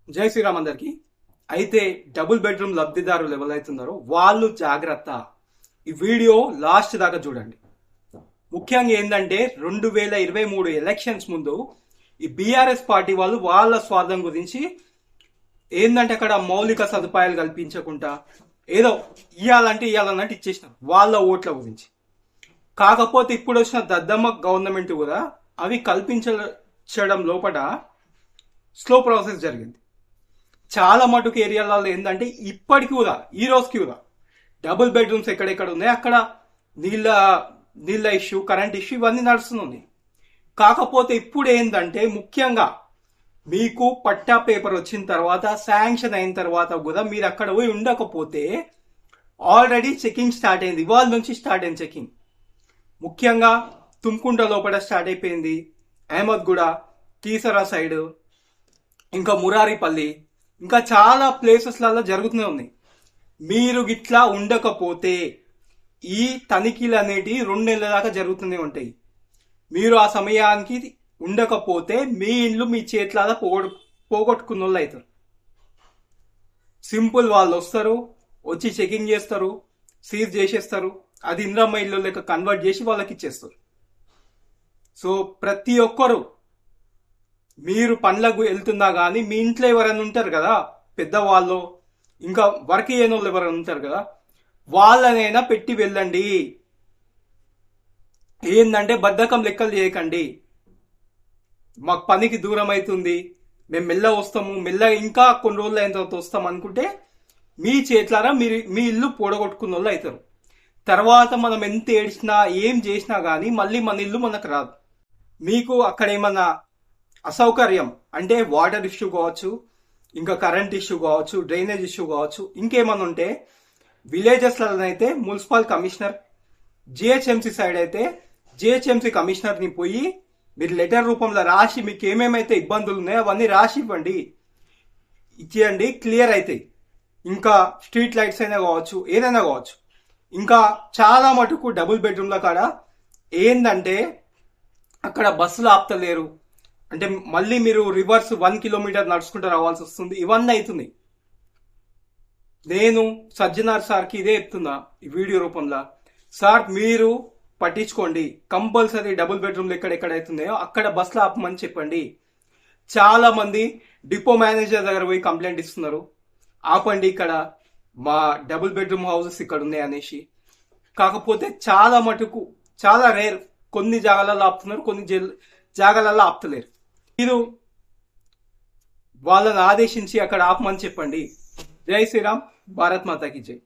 జై శ్రీరామ్ అందరికి. అయితే డబుల్ బెడ్రూమ్ లబ్ధిదారులు ఎవరైతున్నారో వాళ్ళు జాగ్రత్త. ఈ వీడియో లాస్ట్ దాకా చూడండి. ముఖ్యంగా ఏంటంటే 2023 ఎలక్షన్స్ ముందు ఈ బీఆర్ఎస్ పార్టీ వాళ్ళు వాళ్ళ స్వార్థం గురించి ఏంటంటే అక్కడ మౌలిక సదుపాయాలు కల్పించకుండా ఏదో ఇవ్వాలన్నట్టు ఇచ్చేసినారు వాళ్ళ ఓట్ల గురించి. కాకపోతే ఇప్పుడు వచ్చిన దద్దమ్మ గవర్నమెంట్ కూడా అవి కల్పించడం లోపల స్లో ప్రాసెస్ జరిగింది. చాలా మటుకు ఏరియాలలో ఏంటంటే ఇప్పటికి కూడా ఈ రోజుకి కూడా డబుల్ బెడ్రూమ్స్ ఎక్కడెక్కడ ఉన్నాయి అక్కడ నీళ్ళ ఇష్యూ, కరెంట్ ఇష్యూ ఇవన్నీ నడుస్తుంది. కాకపోతే ఇప్పుడు ఏంటంటే ముఖ్యంగా మీకు పట్టా పేపర్ వచ్చిన తర్వాత, శాంక్షన్ అయిన తర్వాత కూడా మీరు అక్కడ పోయి ఉండకపోతే ఆల్రెడీ చెకింగ్ స్టార్ట్ అయింది. ఇవాళ నుంచి స్టార్ట్ అయింది చెకింగ్. ముఖ్యంగా తుమ్కుంట లోపల స్టార్ట్ అయిపోయింది, అహ్మద్గూడ, కీసరా సైడ్, ఇంకా మురారిపల్లి, ఇంకా చాలా ప్లేసెస్లలో జరుగుతూనే ఉంది. మీరు గిట్లా ఉండకపోతే ఈ తనిఖీలు అనేటివి 2 నెలల దాకా జరుగుతూనే ఉంటాయి. మీరు ఆ సమయానికి ఉండకపోతే మీ ఇండ్లు మీ చేతుల పోగొట్టుకున్న వాళ్ళు అవుతారు. సింపుల్, వాళ్ళు వస్తారు, వచ్చి చెకింగ్ చేస్తారు, సీజ్ చేసేస్తారు, అది ఇంద్రమ్మ ఇల్లు లెక్క కన్వర్ట్ చేసి వాళ్ళకి ఇచ్చేస్తారు. సో ప్రతి ఒక్కరు మీరు పనులకు వెళ్తున్నా కానీ మీ ఇంట్లో ఎవరైనా ఉంటారు కదా పెద్దవాళ్ళు, ఇంకా వర్క్ చేయని వాళ్ళు ఎవరైనా ఉంటారు కదా, వాళ్ళనైనా పెట్టి వెళ్ళండి. ఏంటంటే బద్ధకం లెక్కలు చేయకండి. మాకు పనికి దూరం అవుతుంది, మేము మెల్ల వస్తాము, మెల్ల ఇంకా కొన్ని రోజులు అయిన తర్వాత వస్తాం అనుకుంటే మీ చేతులారా మీ ఇల్లు పొడగొట్టుకున్న వాళ్ళు అవుతారు. తర్వాత మనం ఎంత ఏడ్చినా ఏం చేసినా కానీ మళ్ళీ మన ఇల్లు మనకు రాదు. మీకు అక్కడ ఏమన్నా అసౌకర్యం అంటే వాటర్ ఇష్యూ కావచ్చు, ఇంకా కరెంట్ ఇష్యూ కావచ్చు, డ్రైనేజ్ ఇష్యూ కావచ్చు, ఇంకేమన్నా ఉంటే విలేజెస్లో అయితే మున్సిపల్ కమిషనర్, జిహెచ్ఎంసీ సైడ్ అయితే జిహెచ్ఎంసీ కమిషనర్ని పోయి మీరు లెటర్ రూపంలో రాసి మీకు ఏమేమైతే ఇబ్బందులు ఉన్నాయో అవన్నీ రాసి ఇచ్చేయండి, క్లియర్ అవుతాయి. ఇంకా స్ట్రీట్ లైట్స్ అయినా కావచ్చు, ఏదైనా కావచ్చు. ఇంకా చాలా మటుకు డబుల్ బెడ్రూమ్ల కాడ ఏందంటే అక్కడ బస్సులు ఆపుతలేరు, అంటే మళ్ళీ మీరు రివర్స్ 1 కిలోమీటర్ నడుచుకుంటూ రావాల్సి వస్తుంది. ఇవన్నీ అవుతుంది. నేను సజ్జనార్ సార్కి ఇదే చెప్తున్నా ఈ వీడియో రూపంలో, సార్ మీరు పట్టించుకోండి, కంపల్సరీ డబుల్ బెడ్రూమ్లు ఎక్కడెక్కడ అవుతున్నాయో అక్కడ బస్సులు ఆపమని చెప్పండి. చాలా మంది డిపో మేనేజర్ దగ్గర పోయి కంప్లైంట్ ఇస్తున్నారు, ఆపండి ఇక్కడ మా డబుల్ బెడ్రూమ్ హౌసెస్ ఇక్కడ ఉన్నాయి అనేసి. కాకపోతే చాలా మటుకు చాలా రేర్, కొన్ని జాగాలలో ఆపుతున్నారు, కొన్ని జాగాలలో ఆపుతలేరు. మీరు వాళ్ళని ఆదేశించి అక్కడ ఆపమని చెప్పండి. జై శ్రీరామ్, భారత్ మాతాకి జై.